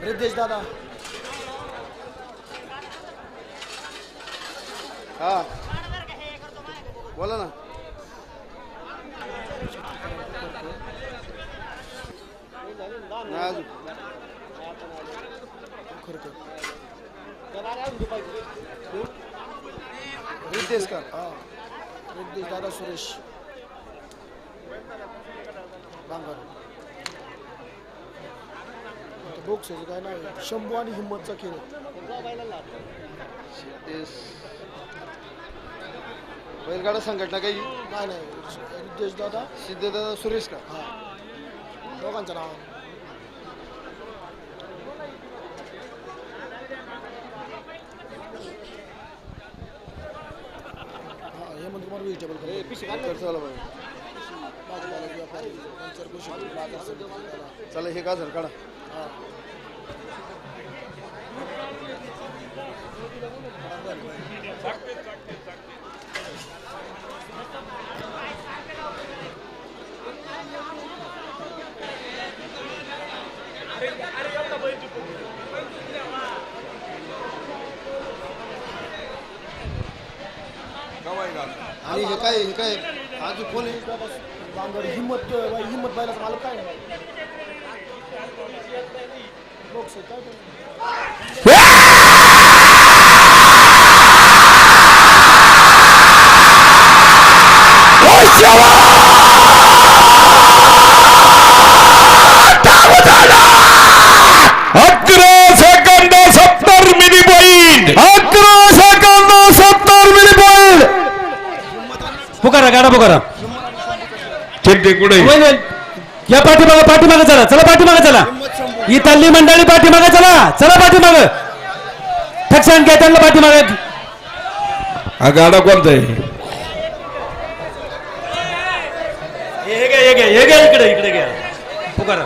रितेश दादा हा बोला ना. रितेश का रितेश दादा सुरेश बांगर बॉक्स काय नाव शंभू आणि हिम्मतचा खेळ बैलगाडा संघटना काही नाही नाही रितेश दादा सिद्धदादा सुरेश का हा दोघांचं नाव हेमंत कुमार व्हेजिटेबल चला हे गाजर काढा. आणि हे काय आज कोण आहे बांगर हिम्मत बायलाच मालक काय बॉक्स काय पुकारा गाडा पुकारा या पाठीमागे चला चला पाठीमागे चला ही तल्ली मंडळी पाठीमागे चला चला पाठीमागे ठक्षण घ्या त्यांना पाठीमागे. हा गाडा कोणता आहे? इकडे घ्या पुकारा.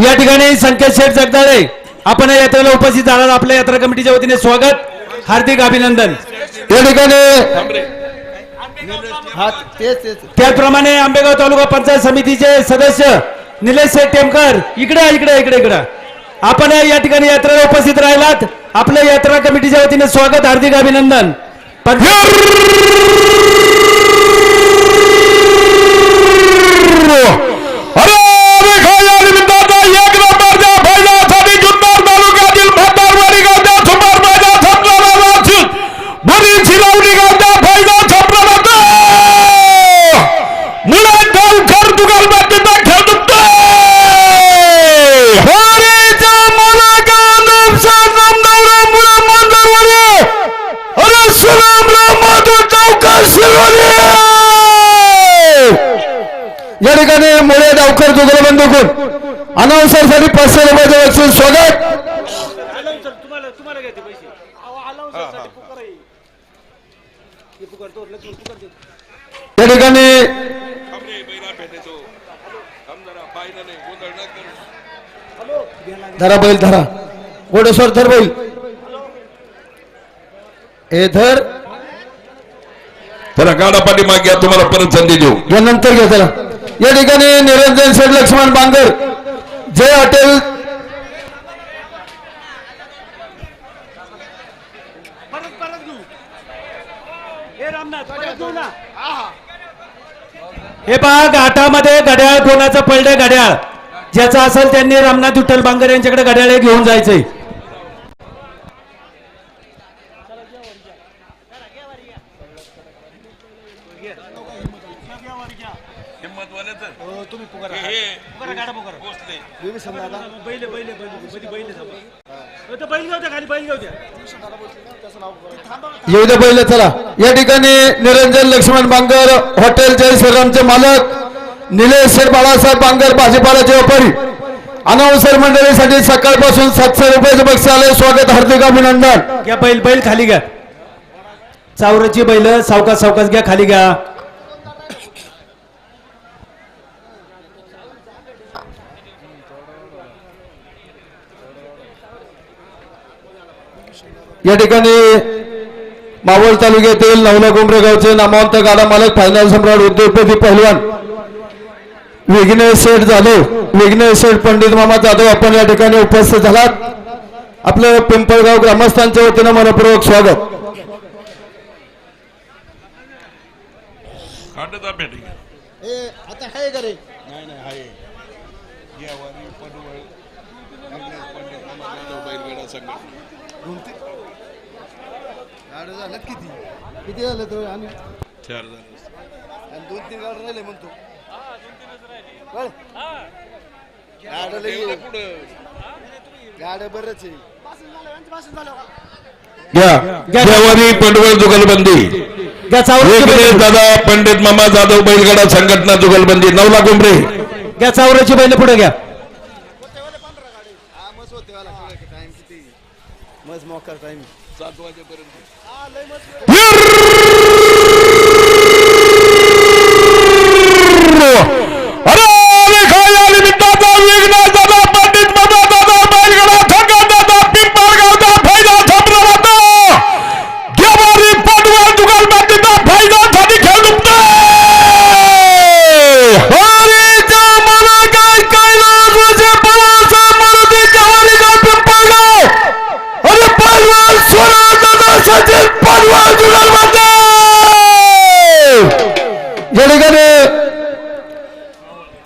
या ठिकाणी संकेत शेठ जगदाळे आपण या यात्रेला उपस्थित झाला आपल्या यात्रा कमिटीच्या वतीने स्वागत हार्दिक अभिनंदन. या ठिकाणी त्याचप्रमाणे आंबेगाव तालुका पंचायत समितीचे सदस्य निलेश शेठ टेमकर इकडे आपण या ठिकाणी यात्रेला उपस्थित राहिलात आपल्या यात्रा कमिटीच्या वतीने स्वागत हार्दिक अभिनंदन. या ठिकाणी मुळे डावकर जुगलबंधूकडून अनाउन्सर साठी 500 रुपयाचे बक्षीस स्वागत. या ठिकाणी धरा बैल धरा घोडेश्वर धर बैल हे धर त्याला गाडा पाठीमागे घ्या तुम्हाला परत संधी देऊ या नंतर घ्या त्याला. या ठिकाणी निरंजन शेठ लक्ष्मण बांगर जय हॉटेल हे पहा घाटामध्ये घड्याळ कोणाचं पडलंय घड्याळ ज्याचं असेल त्यांनी रामनाथ विठ्ठल बांगर यांच्याकडे घड्याळ घेऊन जायचंय. विभीषण दादा बैल बैल बैल बैल बैल गावत्या खाली बैल गावत्या त्याचं नाव बरं. येऊ दे पहिले चला. या ठिकाणी निरंजन लक्ष्मण बांगर हॉटेल जय श्रीरामचे मालक निलेश शेठ बाळासाहेब बांगर भाजीपालाचे व्यापारी अनाउन्सर मंडळीसाठी सकाळपासून 700 रुपयाचे बक्षीस आले. स्वागत हार्दिक अभिनंदन. घ्या बैल बैल खाली घ्या. चावराची बैल सावकाश सावकाश घ्या खाली घ्या. या ठिकाणी मावळ तालुक्यातील नवला गुमरे गावचे नामवंत गाडा मालक फायनल सम्राट उद्योगपती पहिलवान विघ्नेश शेठ जाधव विघ्नेश शेठ पंडित मामा जाधव आपण या ठिकाणी उपस्थित झालात. आपलं पिंपळगाव ग्रामस्थांच्या वतीनं मनपूर्वक स्वागत. ए आता आहे का रे गाड झालं किती किती झालं तो आणि 2-3 गाड राहिले म्हणतो गाड बरंच आहे. देवारी पडवळ जुगलबंदी घ्या चावराची विघ्नेश बैल दादा पंडित मामा जाधव बैलगाडा संघटना जुगलबंदी 9 लाख उमरे. घ्या चावराची बैल पुढे घ्या. हा मस्त होते वाला टाइम किती मस्त मोकार टाइम 7 वाजेपर्यंत. या ठिकाणी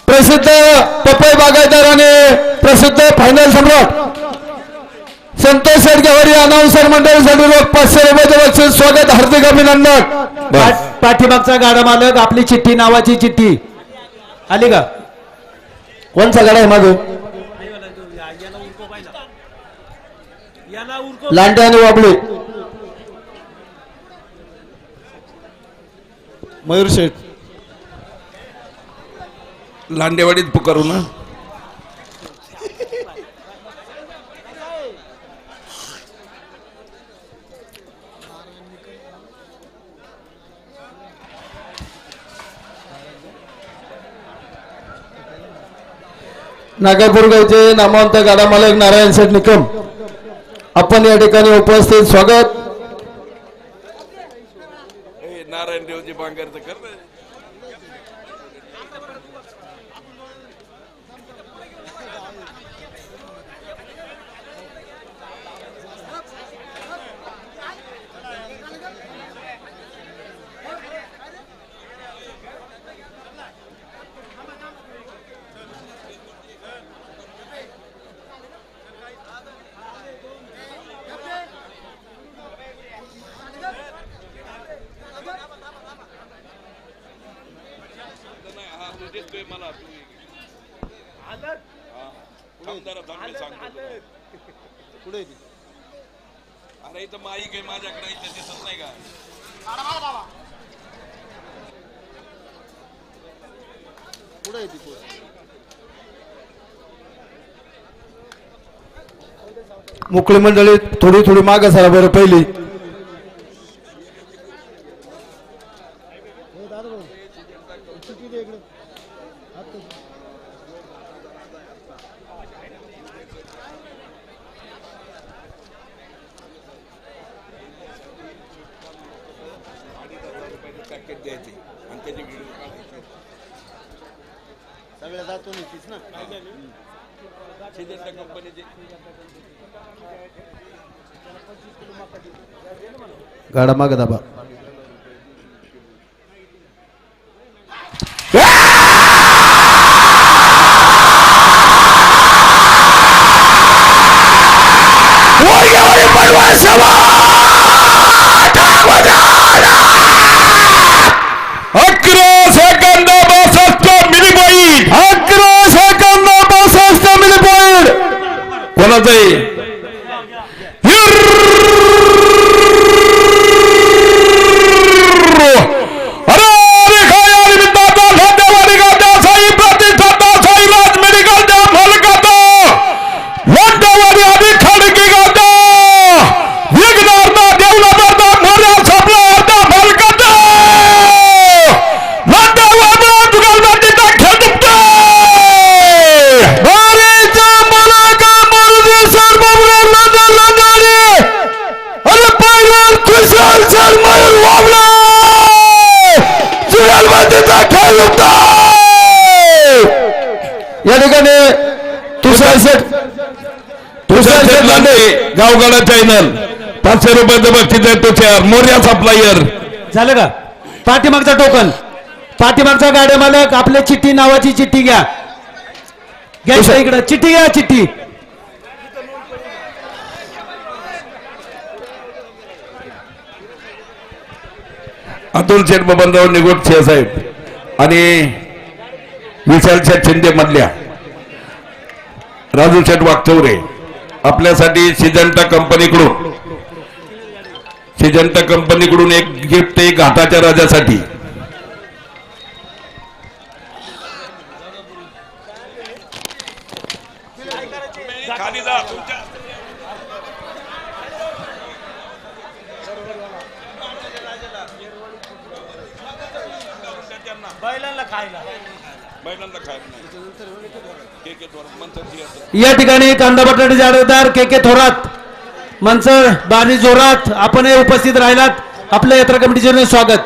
प्रसिद्ध पपई बागायतदार आणि प्रसिद्ध फायनल सम्राट संतोष शेटगेवारी अनाउन्सर मंडळीसाठी रोख 500 रुपयाचे बक्षीस. स्वागत हार्दिक अभिनंदन. पाठीमागचा गाडा मालक आपली चिठ्ठी नावाची चिठ्ठी आली का? कोणचा गाडा आहे माझं लांडे आणि वाबळे मयूर शेठ लांडेवाडीत पुकारू ना. नागापूर गावचे नामवंत गाडा मालक नारायण शेठ निकम आपण या ठिकाणी उपस्थित. स्वागत. नारायण देवजी बांगरचं कर पुढे अरे इथं माईक आहे माझ्याकडे इथं दिसत नाही का? पुढे ती मोकळी मंडळी थोडी थोडी माग सारा बरं पहिली. सगळ्या जातो तीच ना गाडा माग दाबा. अकरा सेकंद 62 मिनिट. मैदानाचं आहे या ठिकाणी तुषार शेठ गावगाडा चॅनल 500 रुपयाचं बक्षीस आहे तुषार मोर्या सप्लायर झालं का पाठीमागचा टोकन पाठीमागचा गाड्या मालक आपल्या चिठ्ठी नावाची चिठ्ठी घ्या घ्या इकडं चिठ्ठी घ्या चिठ्ठी अतुल शेठ बबनराव निगोट साहेब आणि विशाल शेठ शिंदे मधल्या राजू शेठ वागचौरे आपल्यासाठी सिजंटा कंपनीकडून एक गिफ्ट आहे घाटाच्या राजासाठी खाली जा तुमच्या बैलांना खायला नाही या ठिकाणी कांदा बटाटे जाडदार के थोरात मनसर बाणी जोरात आपण उपस्थित राहिलात आपल्या यात्रा कमिटीचे स्वागत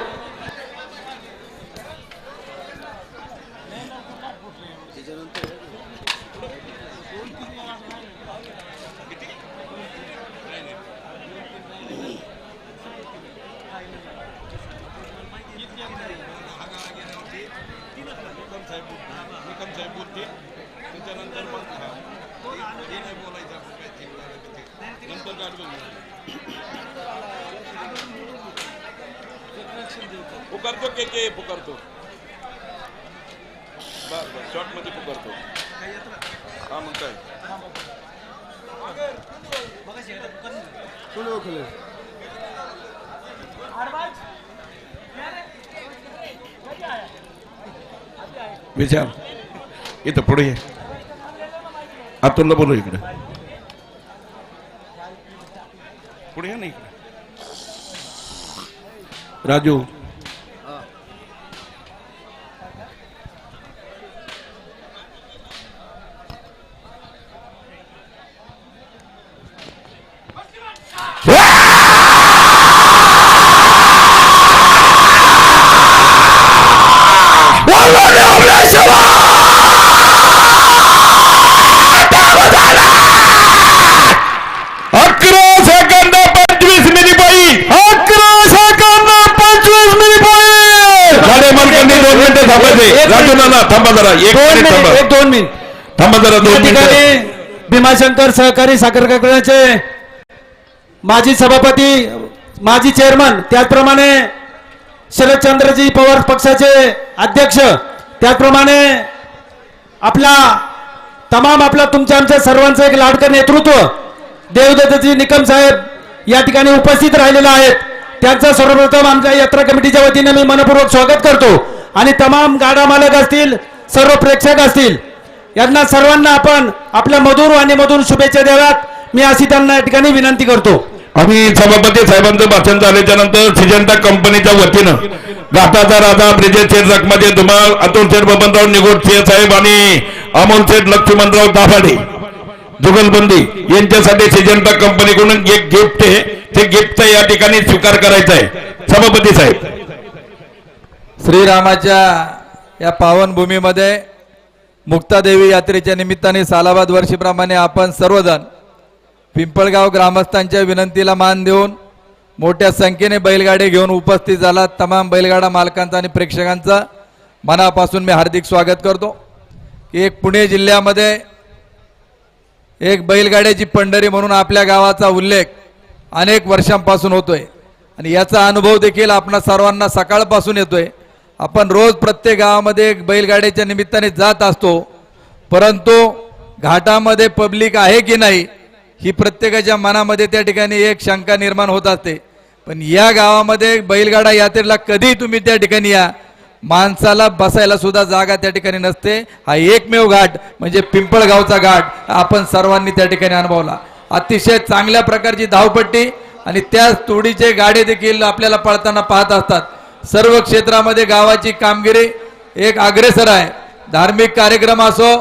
पुकारतो के पुकारतो बर शॉर्ट मध्ये पुकारतो हा मग काय विचार इथं पुढे ये अतुलला बोलू इकडे पुढे या ना इकडे राजू भीमाशंकर सहकारी साखर कारखान्याचे माजी सभापती माजी चेअरमन त्याचप्रमाणे शरदचंद्रजी पवार पक्षाचे अध्यक्ष त्याचप्रमाणे आपला तुमच्या आमच्या सर्वांचं एक लाडकं नेतृत्व देवदत्तजी निकम साहेब या ठिकाणी उपस्थित राहिलेले आहेत त्यांचं सर्वप्रथम आमच्या यात्रा कमिटीच्या वतीने मी मनपूर्वक स्वागत करतो आणि तमाम गाडा मालक असतील सर्व प्रेक्षक असतील यांना सर्वांना आपण आपल्या मधुर शुभेच्छा द्याव्यात मी अशी त्यांना या ठिकाणी विनंती करतो आम्ही सभापती साहेबांचं भाषण झाल्याच्या नंतर सिजंटा कंपनीच्या वतीनं घाटाचा राजा ब्रिजेश शेठ रखमाचे धुमाळ अतुल शेठ बबनराव निगोट साहेब आणि अमोल शेठ लक्ष्मणराव दाभाडे जुगलबंदी यांच्यासाठी सिजंटा कंपनीकडून एक गिफ्ट आहे ते गिफ्टचा या ठिकाणी स्वीकार करायचा आहे सभापती साहेब श्रीरामाच्या या पावन भूमीमध्ये मुक्तादेवी यात्रेच्या निमित्ताने सालाबाद वर्षीप्रमाणे आपण सर्वजण पिंपळगाव ग्रामस्थांच्या विनंतीला मान देऊन मोठ्या संख्येने बैलगाडी घेऊन उपस्थित झाला तमाम बैलगाडा मालकांचा आणि प्रेक्षकांचा मनापासून मी हार्दिक स्वागत करतो की एक पुणे जिल्ह्यामध्ये एक बैलगाड्याची पंढरी म्हणून आपल्या गावाचा उल्लेख अनेक वर्षांपासून होतोय आणि याचा अनुभव देखील आपणा सर्वांना सकाळपासून येतोय आपण रोज प्रत्येक गावामध्ये एक बैलगाड्याच्या निमित्ताने जात असतो परंतु घाटामध्ये पब्लिक आहे की नाही ही प्रत्येकाच्या मनामध्ये त्या ठिकाणी एक शंका निर्माण होत असते. पण या गावामध्ये बैलगाडा यात्रेला कधी तुम्ही त्या ठिकाणी या, माणसाला बसायला सुद्धा जागा त्या ठिकाणी नसते. हा एकमेव घाट म्हणजे पिंपळगावचा घाट आपण सर्वांनी त्या ठिकाणी अनुभवला. अतिशय चांगल्या प्रकारची धावपट्टी आणि त्याच तोडीचे गाडे देखील आपल्याला पळताना पाहत असतात. सर्व क्षेत्रामध्ये गावाची कामगिरी एक अग्रेसर आहे. धार्मिक कार्यक्रम असो,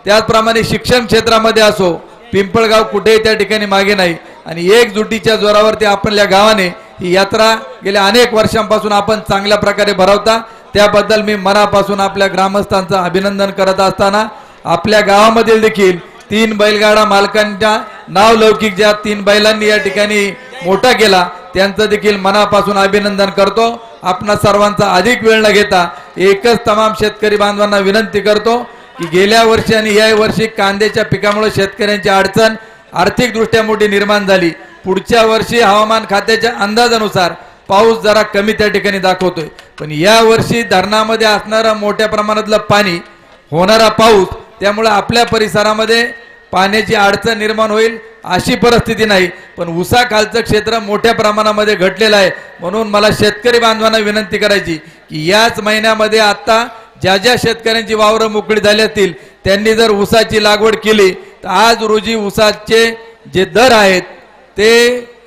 त्याचप्रमाणे शिक्षण क्षेत्रामध्ये असो, पिंपळगाव कुठेही त्या ठिकाणी मागे नाही. आणि एकजुटीच्या जोरावरती आपल्या गावाने ही यात्रा गेल्या अनेक वर्षांपासून आपण चांगल्या प्रकारे भरवता. त्याबद्दल मी मनापासून आपल्या ग्रामस्थांचं अभिनंदन करत असताना आपल्या गावामधील देखील 3 बैलगाडा मालकांच्या नावलौकिक ज्या 3 बैलांनी या ठिकाणी मोठा केला त्यांचं देखील मनापासून अभिनंदन करतो. आपणा सर्वांचा अधिक वेळ न घेता एकच तमाम शेतकरी बांधवांना विनंती करतो की गेल्या वर्षी आणि या वर्षी कांद्याच्या पिकामुळे शेतकऱ्यांची अडचण आर्थिकदृष्ट्या मोठी निर्माण झाली. पुढच्या वर्षी हवामान खात्याच्या अंदाजानुसार पाऊस जरा कमी त्या ठिकाणी दाखवतोय. पण या वर्षी धरणामध्ये असणारा मोठ्या प्रमाणातलं पाणी, होणारा पाऊस, त्यामुळे आपल्या परिसरामध्ये पाण्याची अडचण निर्माण होईल अशी परिस्थिती नाही. पण ऊसाखालचं क्षेत्र मोठ्या प्रमाणामध्ये घटलेलं आहे. म्हणून मला शेतकरी बांधवांना विनंती करायची की याच महिन्यामध्ये आता ज्या ज्या शेतकऱ्यांची वावरं मोकळी झाली असतील त्यांनी जर ऊसाची लागवड केली तर आज रोजी ऊसाचे जे दर आहेत ते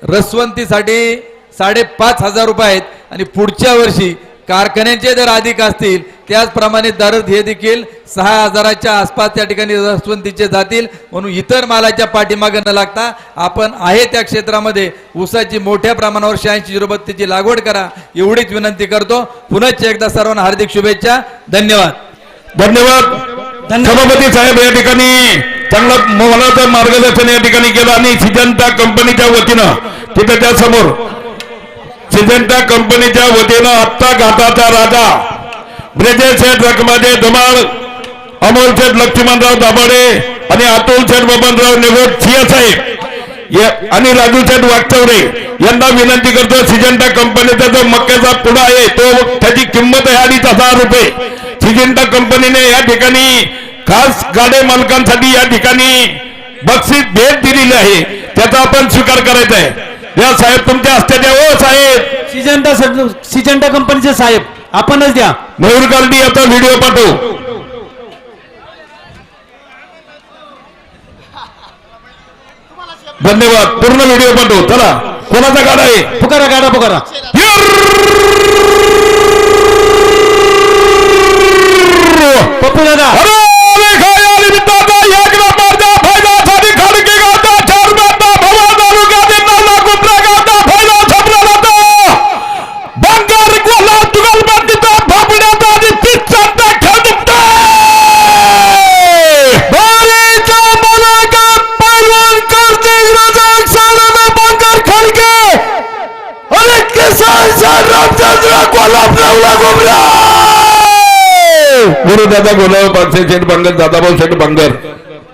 रसवंतीसाठी 5,500 रुपये आहेत आणि पुढच्या वर्षी कारखान्यांचे दर अधिक असतील त्याचप्रमाणे दर हे देखील 6,000च्या आसपास त्या ठिकाणी रसवंतीचे जातील. म्हणून इतर मालाच्या पाठीमागे न लागता आपण आहे त्या क्षेत्रामध्ये ऊसाची मोठ्या प्रमाणावर 86-032ची लागवड करा एवढीच विनंती करतो. पुनश्च एकदा सर्वांना हार्दिक शुभेच्छा. धन्यवाद. सभापती साहेब या ठिकाणी चांगलं मोलाचं मार्गदर्शन या ठिकाणी केलं आणि सिजंता कंपनीच्या वतीनं तिथे त्या समोर सिजंता कंपनीच्या वतीनं आत्ता घाटाचा राजा ब्रिजेश शेठ रकमाचे धुमाळ, अमोल शेठ लक्ष्मणराव दाभाडे आणि अतुल शेठ बबनराव निघोट साहेब आणि राजू शेठ वागचौरे यांना विनंती करतो. सिजंता कंपनीचा जो मक्याचा पुडा आहे तो त्याची किंमत आहे 2,500 रुपये. सिजंता कंपनीने या ठिकाणी खास गाडे मालकांसाठी या ठिकाणी बक्षीस भेट दिलेली आहे, त्याचा आपण स्वीकार करायचा आहे. या साहेब तुमच्या हस्ते द्या. ओ साहेब, सिजंटा कंपनीचे साहेब आपणच द्या. मयूर गांधी याचा व्हिडिओ पाठव. धन्यवाद. पूर्ण व्हिडिओ पाठव. चला, कोणाचा गाडा आहे? पुकारा गाडा पुकारा. पप्पू दादा गुरुदादा गोलाव 500 शेठ बंगर, दादाभाऊ शेठ बंगर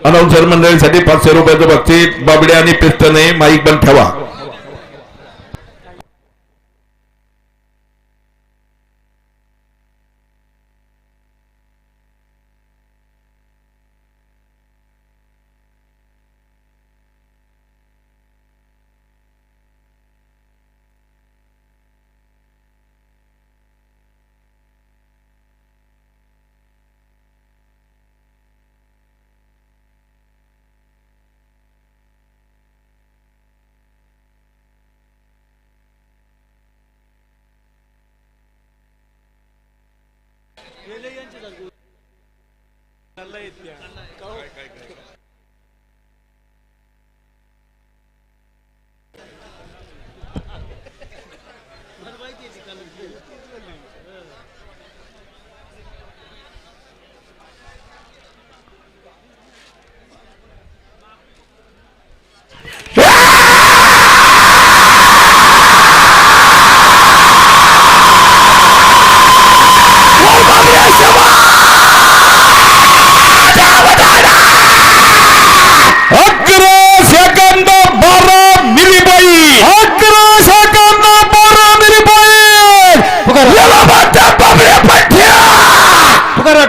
अनाउन्सर मंडळीसाठी 500 रुपयाचं बक्षीस. बाबड्या आणि पिस्तने माईक बंद ठेवा.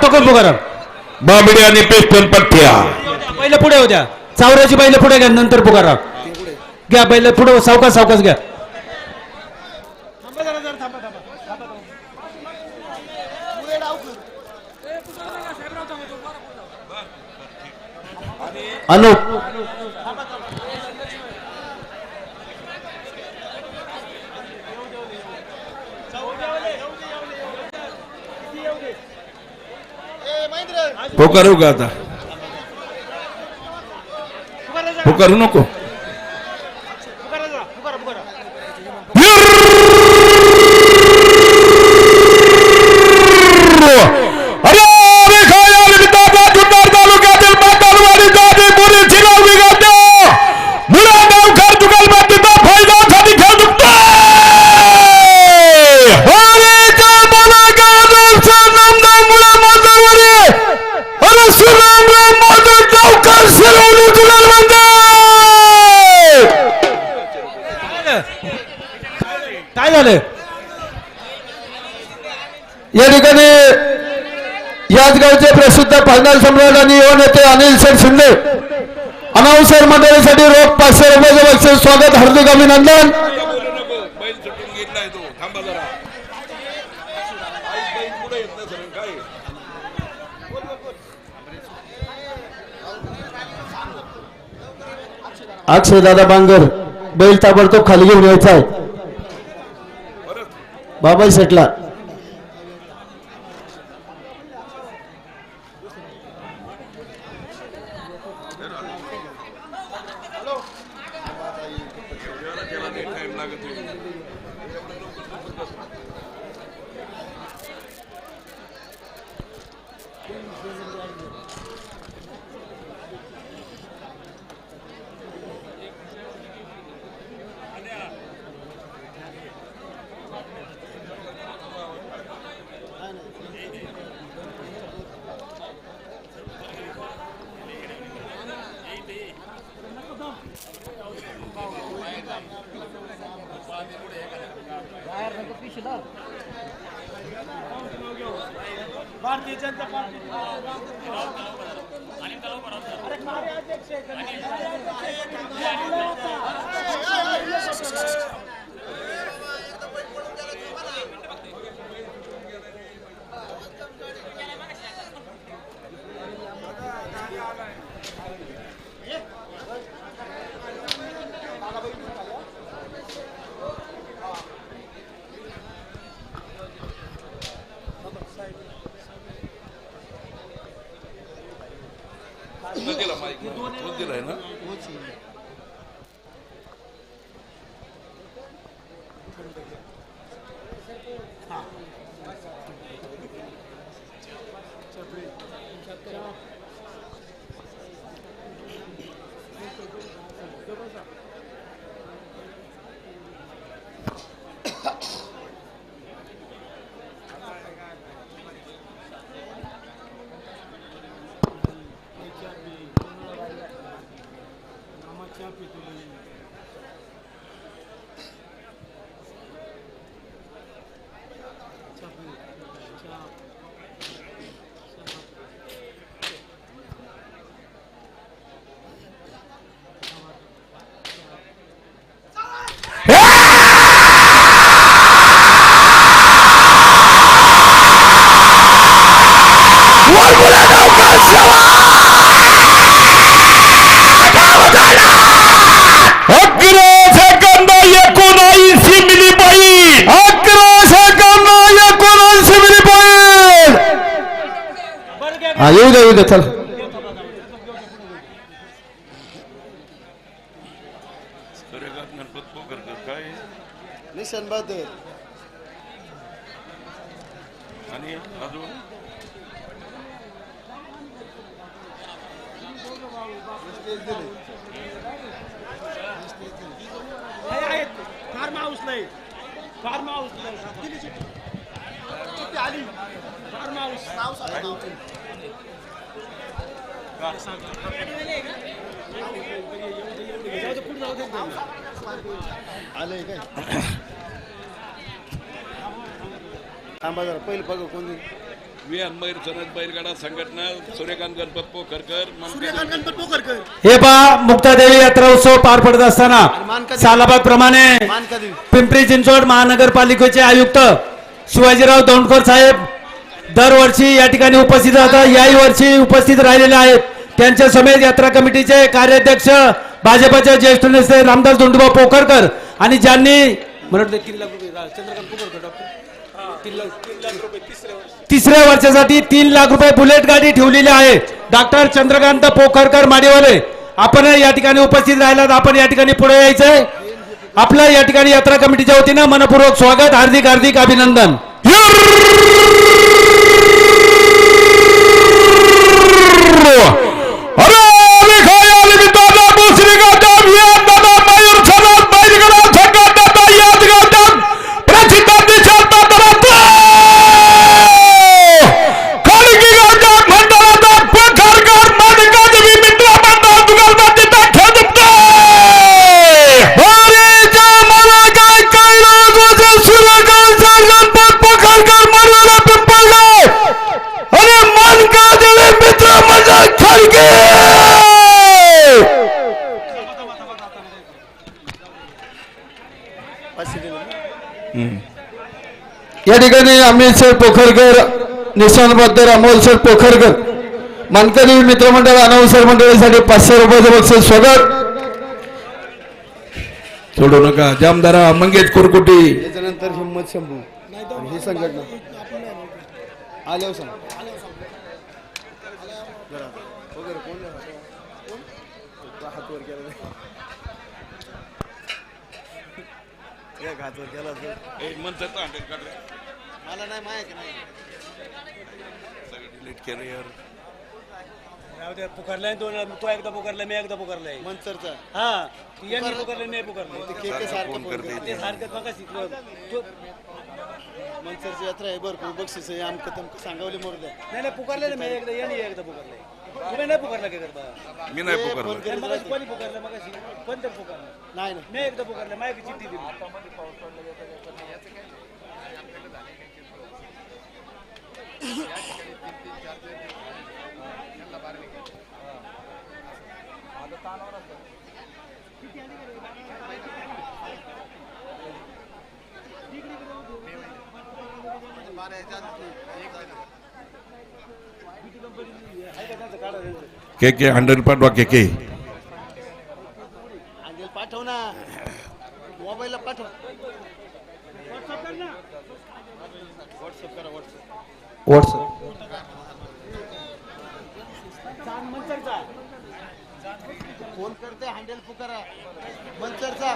टोकन पुकारा. बाबड्या आणि पिस्तन पठ्ठ्या. पहिलं पुढे होऊ द्या. चावऱ्याची बैल पुढे घ्या, नंतर पुकारा. घ्या बैल पुढे, सावकाश सावकाश घ्या. अनुप पुकारू का आता? पुकारू नको. काय झालं? या ठिकाणी याच गावचे प्रसिद्ध फायनल सम्राट आणि युवा नेते अनिल शेठ शिंदे अनाउन्सर मंडळीसाठी रोख 500 रुपयाचे बक्षीस. स्वागत, हार्दिक अभिनंदन. बोलू नको, बैल सुटून गेलाय तो. थांबा जरा. आई बैल पुढे येत नाही सर काय. अक्षय दादा बांगर बैल ताबडतोब खाली घेऊन यायचा आहे बाबाई सेटला. टाइम लागत नाही. भारतीय जनता पार्टी दिला माईक तोच दिलाय ना. येऊ दे चल. काय निशान बहादूर आणि अजून फार्म हाऊस नाही. फार्म हाऊस नाही. आली फार्म हाऊस आलंय काय थांबा जरा पहिलं बघा कोणी अंबैर सनद बैलगाडा संघटना सूर्यकांत गणपत पोखरकर सूर्यकांत गणपत पोखरकर हे पहा मुक्तादेवी यात्रा उत्सव पार पडत असताना सालाबाद प्रमाणे पिंपरी चिंचवड महानगरपालिकेचे आयुक्त शिवाजीराव दौंडकर साहेब दरवर्षी या ठिकाणी उपस्थित राहतात. याही वर्षी उपस्थित राहिलेले आहेत. त्यांच्या समेत यात्रा कमिटीचे कार्याध्यक्ष भाजपचे ज्येष्ठ नेते रामदास धोंडोबा पोखरकर आणि ज्यांनी तिसऱ्या वर्षासाठी 3 लाख रुपये बुलेट गाडी ठेवलेली आहे. डॉक्टर चंद्रकांत पोखरकर माडीवाले आपण या ठिकाणी उपस्थित राहिलात. आपण या ठिकाणी पुढे यायचंय. आपलं या ठिकाणी यात्रा कमिटीच्या वतीनं मनपूर्वक स्वागत, हार्दिक हार्दिक अभिनंदन. या ठिकाणी अमित सर पोखरकर, निशान बद्दर अमोल सर पोखरकर, मानकरी मित्रमंडळ अनाउन्सर मंडळीसाठी 500 रुपयाचं बक्षीस स्वागत. सोडू नका. जामदारा मंगेश कुरकुटी, त्याच्यानंतर हिम्मत शंभू ही संघटना आल्यावर सांग वगैरे कोण हातवर केला हातवर केला मनसरचा हंड्रेड काढ रे. मला नाही माहिती नाही सगळं डिलीट केलं यार. पुकारलाय दोन, तो एकदा पुकारलाय, मी एकदा पुकारलाय. मनसरचा हा यांनी पुकारलं, मी पुकारलं. के सारखं फोन करते ते सारखं बघा शिकलं. मनसरची यात्रा आहे बरं खूप बक्षीस आहे. आमक तमक सांगावले मोर द्या. नाही पुकारलेलं मी एकदा, यांनी एकदा पुकारलंय. तुम्ही नाही पुकारला का गरबा? मी नाही पुकारलं. मगाशी कोणी पुकारलं? मगाशी कोणतं पुकारलं? नाही मी एकदा पुकारलं, माझी चिठ्ठी दिली. के 100 पाठवा के अंजल पाठव ना, मोबाईलला पाठव. व्हॉट्सअप करा. मनसरचा फोन करते, हँडल पुकारा मनसरचा.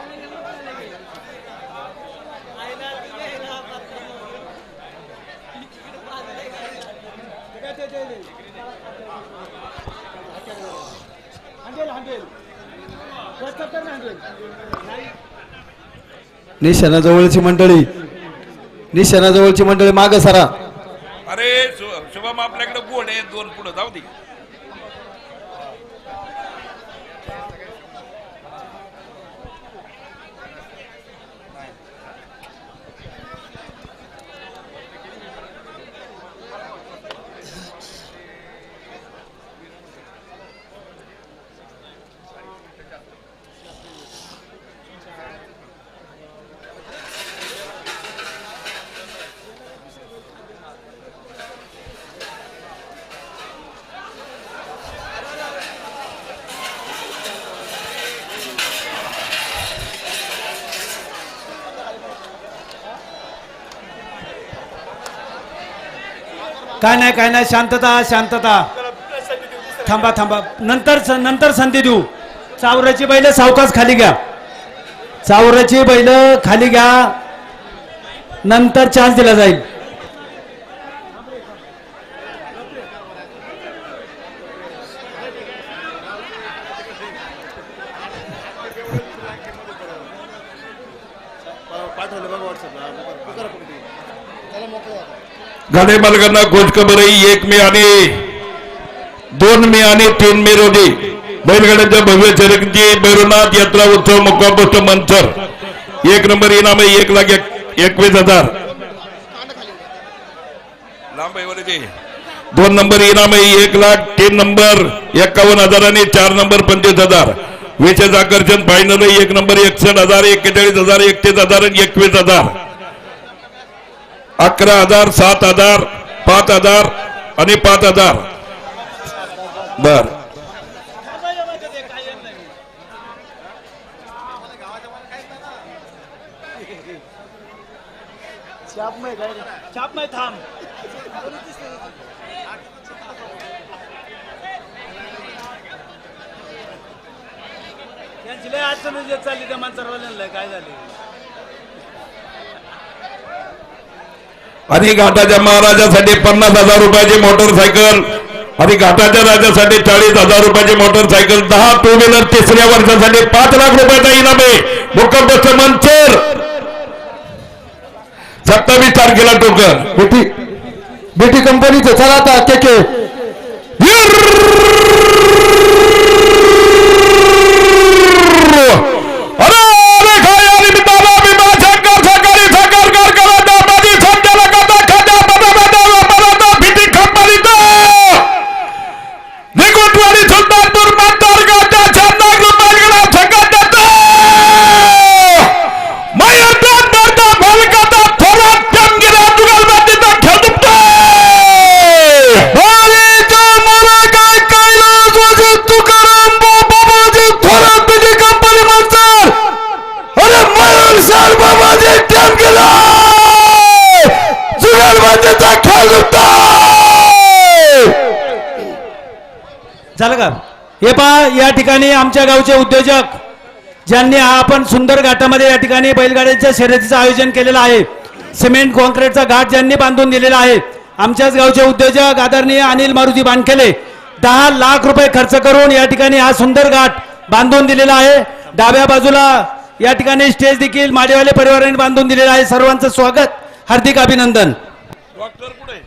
निशाणाजवळची मंडळी माग सरा. अरे शुभम आपल्याकडे बोर्ड आहे 2 पुढे जाऊ दे. काय नाही शांतता. थांबा नंतर संधी देऊ. चावराची बैल सावकाश खाली घ्या. नंतर चान्स दिला जाईल. पाठवलं बघा व्हॉट्सअपला. पुकारा पकडी त्याला मोकळं. गाडे मालकांना खुशखबरी. 1 मे आणि 2 मे आणि 3 मे रोजी बैलगाड्यांच्या भव्य शर्यतीची भैरवनाथ यात्रा उत्सव मुक्काम पोस्ट मंचर. 1 नंबर इनाम 1,21,000. लांब आहे 2 नंबर इनामी 1 लाख, 3 नंबर 51,000 आणि 4 नंबर 25,000. विशेष आकर्षण फायनल 1 नंबर 61,000, 41,000, 31,000 आणि 21,000. 11,000, 7,000, 5,000 आणि 5,000. बर छापमय थांब. त्यांची लय अडचण येत चालली त्या माणसाला, काय झाले. आणि घाटाच्या महाराजासाठी 50,000 रुपयाची मोटरसायकल आणि घाटाच्या राजासाठी 40,000 रुपयाची मोटरसायकल, 10 टू व्हीलर, तिसऱ्या वर्षासाठी 5 लाख रुपयाचा इनाम आहे. मुक्कामपोस्ट मंचर 27 तारखेला टोकन बेटी कंपनीचं. चला आता के झालं का? हे पहा, या ठिकाणी आमच्या गावचे उद्योजक ज्यांनी आपण सुंदर घाटामध्ये या ठिकाणी बैलगाड्यांच्या शर्यतीचं आयोजन केलेलं आहे. सिमेंट कॉन्क्रीटचा घाट ज्यांनी बांधून दिलेला आहे, आमच्याच गावचे उद्योजक आदरणीय अनिल मारुती बानखेले 10 लाख रुपये खर्च करून या ठिकाणी हा सुंदर घाट बांधून दिलेला आहे. डाव्या बाजूला या ठिकाणी स्टेज देखील माडेवाले परिवाराने बांधून दिलेला आहे. सर्वांचं स्वागत, हार्दिक अभिनंदन. डॉक्टर कुठे?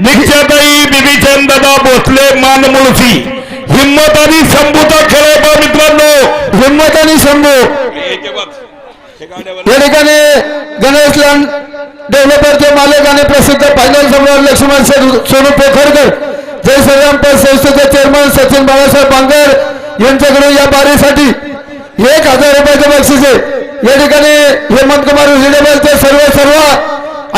निश्चयताई बिबीचंद दादा भोसले मानमुळशी हिम्मत आणि शंभूचा खेळ आहे मित्रांनो. हिम्मत आणि शंभू या ठिकाणी गणेश लँड डेव्हलपरचे मालक आणि प्रसिद्ध फायनल सम्राट लक्ष्मण सोनू पोखरकर, जय श्रीराम पत संस्थेचे चेअरमन सचिन बाळासाहेब बांगर यांच्याकडून या बारीसाठी 1,000 रुपयाचे बक्षीस आहे. या ठिकाणी हेमंत कुमार हिरेबलचे सर्व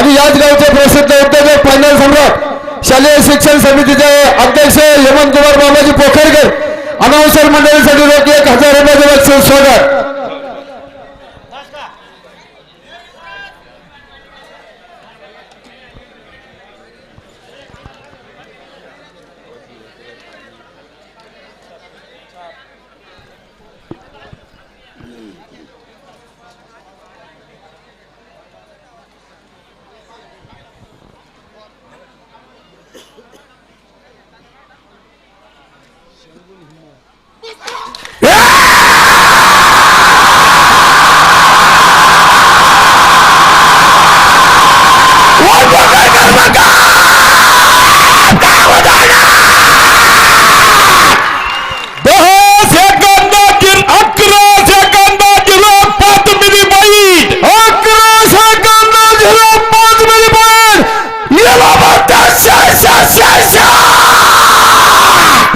आणि याच गावचे प्रसिद्ध उद्योजक फायनल सम्राट शालेय शिक्षण समितीचे अध्यक्ष हेमंत कुमार बाबाजी पोखरकर अनाउन्सर मंडळीसाठी रोखी 1000 रुपयाचे बक्षीस स्वागत.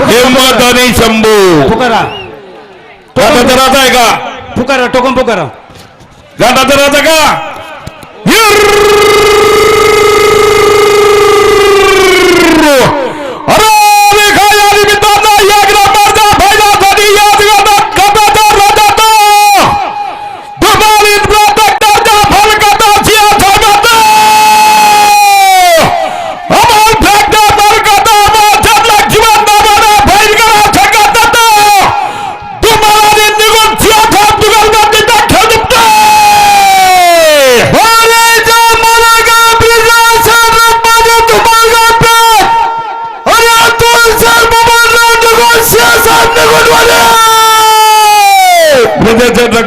हिम्मत आणि शंभू पुकारा गाठा दराचा आहे का? पुकारा टोकन पुकारा गाठा दराचा का? अरे या निमित्तानं एक नंबरचा फायदा साठी याच गटाचा राजाचा दुबारी प्रोटेक्टरच्या फलकाची स्वागत. अमोल फॅक्टर फलकाचा माझ्या जीवन नावाने फाईल करा शकत तुम्हाला निघून चिया दुगल गतीचा खेळ दुखतोय.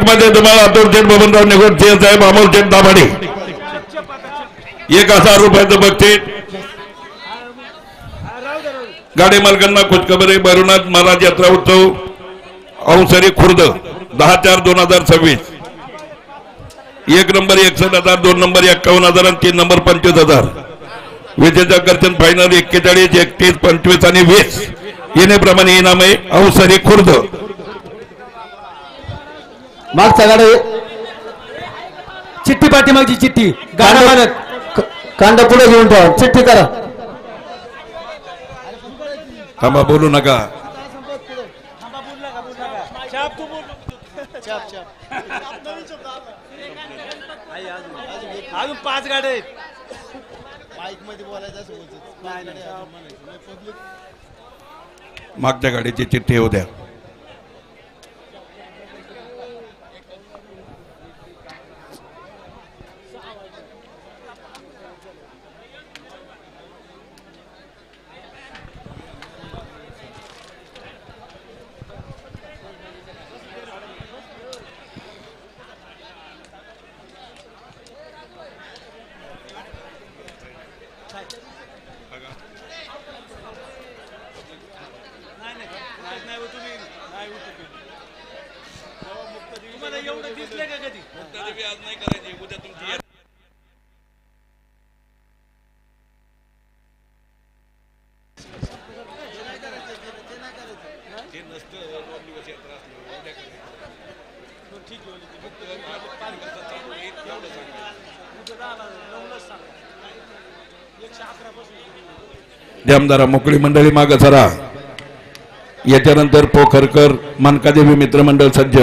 मध्ये तुम्हाला अतुल शेठ बबनराव निगोडचे साहेब अमोल शेठ दाभाडे 1000 रुपयाचं बक्षीस. गाडी मालकांना खुशखबरी. भैरवनाथ महाराज यात्रा उत्सव अवसरी खुर्द 10/4/2026. 1 नंबर 61,000, 2 नंबर 51,000 आणि 3 नंबर 25,000. विजेचा कर्तन फायनल 41, 31, 25 आणि 20 येण्याप्रमाणे इनाम आहे. अवसरी खुर्द मागचा गाडी चिठ्ठी पाठीमागची चिठ्ठी गाडा मालक कांदा पुढे घेऊन ठेवा चिठ्ठी करा. थांबा बोलू नका. अजून 5 गाड्या आहेत. मागच्या गाडीची चिठ्ठी येऊ द्या. एवढं दिसले का कधी? आज नाही करायची, उद्या तुमची ते नसतं. 2 दिवस यात्रा असली उद्या करायचं. ठीक आहे. फक्त 5 दिवसात चालू होईल एवढं सांगा. जमदारा मोकळी मंडळी माग सरा. याच्यानंतर पोखरकर मानकादेवी मित्रमंडळ सज्ज.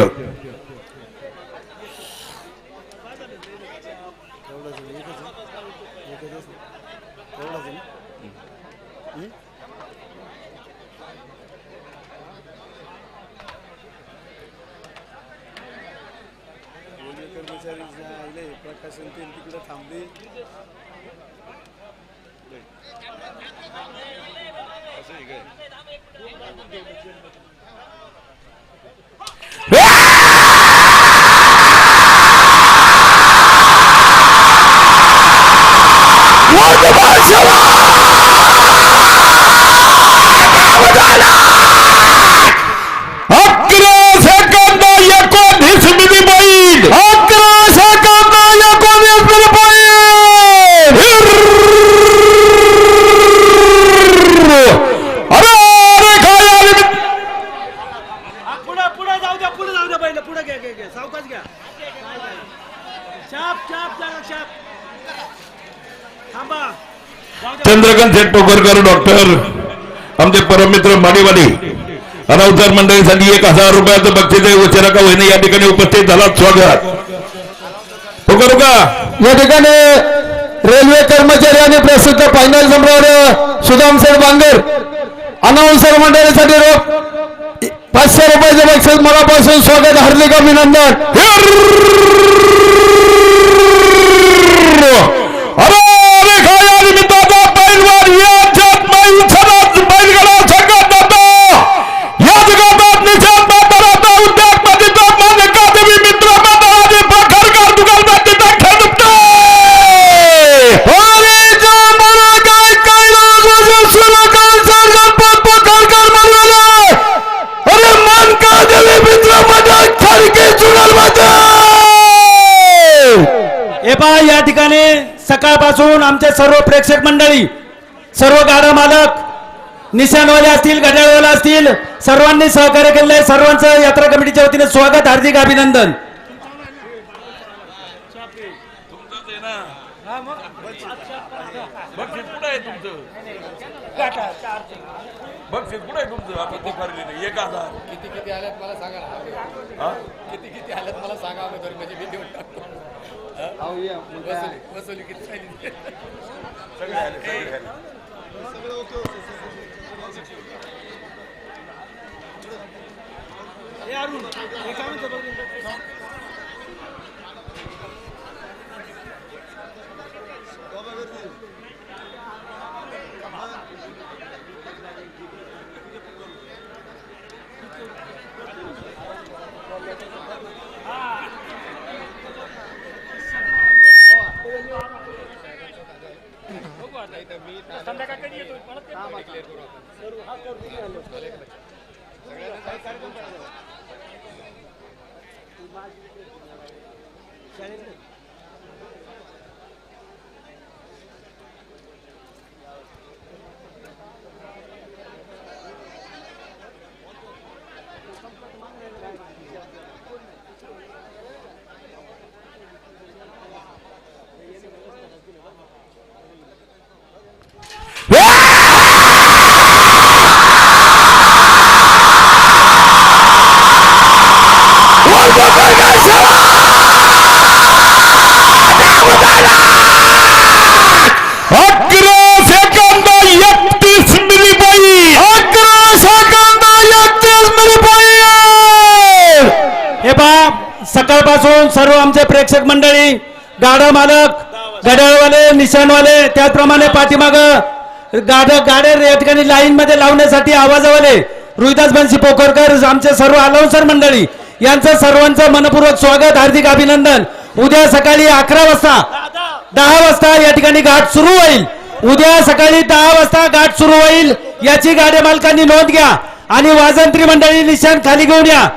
प्रकाशन तिकडे थांबली. पुढे जाऊ द्या, पुढे जाऊ द्या. पहिलं पुढे घ्या, सावकाश घ्या. पोखरकर डॉक्टर आमचे परममित्र माडीवाली अनाउन्सर मंडळीसाठी 1000 रुपयाचं बक्षीस उशिरा का होईने या ठिकाणी उपस्थित झाला. स्वागत. या ठिकाणी रेल्वे कर्मचारी आणि प्रसिद्ध फायनल सम्राट सुदाम सर बांगर अनाउन्सर मंडळीसाठी रोख 500 रुपयाचे बक्षीस मनापासून स्वागत, हार्दिक अभिनंदन. या ठिकाणी सकाळपासून आमचे सर्व प्रेक्षक मंडळी, सर्व गाडा मालक, निशाणवाले असतील, घड्याळवाले असतील, सर्वांनी सहकार्य केले. सर्वांचं यात्रा कमिटीच्या वतीने स्वागत, हार्दिक अभिनंदन. बक्षीस कुठे आहे तुमचं? आपण ते ठरलेलं 1000. किती आल्यात मला सांगा ना. किती आल्यात मला सांगा, अगोदर म्हणजे मी देऊन टाकतो. वसुली किती झाली? सगळे आले. सकाळपासून सर्व आमचे प्रेक्षक मंडळी, गाडा मालक, घड्याळवाले, निशाणवाले, त्याचप्रमाणे पाठीमाग गाड्या या ठिकाणी लाईन मध्ये लावण्यासाठी आवाजवाले रोहिदास बनशी पोखरकर, आमचे सर्व अनाउन्सर मंडळी यांचं सर्वांचं मनपूर्वक स्वागत, हार्दिक अभिनंदन. उद्या सकाळी 11 वाजता 10 वाजता या ठिकाणी घाट सुरू होईल. उद्या सकाळी 10 वाजता घाट सुरू होईल, याची गाड्या मालकांनी नोंद घ्या आणि वाजंत्री मंडळी निशाण खाली घेऊन या.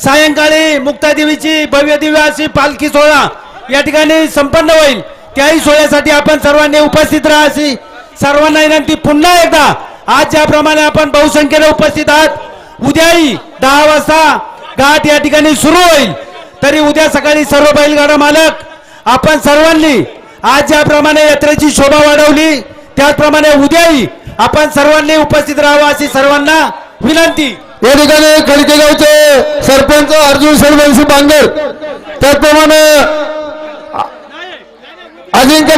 सायंकाळी मुक्तादेवीची भव्य दिव्य अशी पालखी सोहळा या ठिकाणी संपन्न होईल. त्याही सोहळ्यासाठी आपण सर्वांनी उपस्थित राहा अशी सर्वांना विनंती. पुन्हा एकदा आज ज्याप्रमाणे आपण बहुसंख्येने उपस्थित आहात, उद्याही 10 वाजता घाट या ठिकाणी सुरू होईल. तरी उद्या सकाळी सर्व बैलगाडा मालक आपण सर्वांनी आज ज्याप्रमाणे यात्रेची शोभा वाढवली, त्याचप्रमाणे उद्याही आपण सर्वांनी उपस्थित राहावं अशी सर्वांना विनंती. या ठिकाणी खडकेगावचे सरपंच अर्जुन सरवंशी बांगर, त्याचप्रमाणे अजिंक्य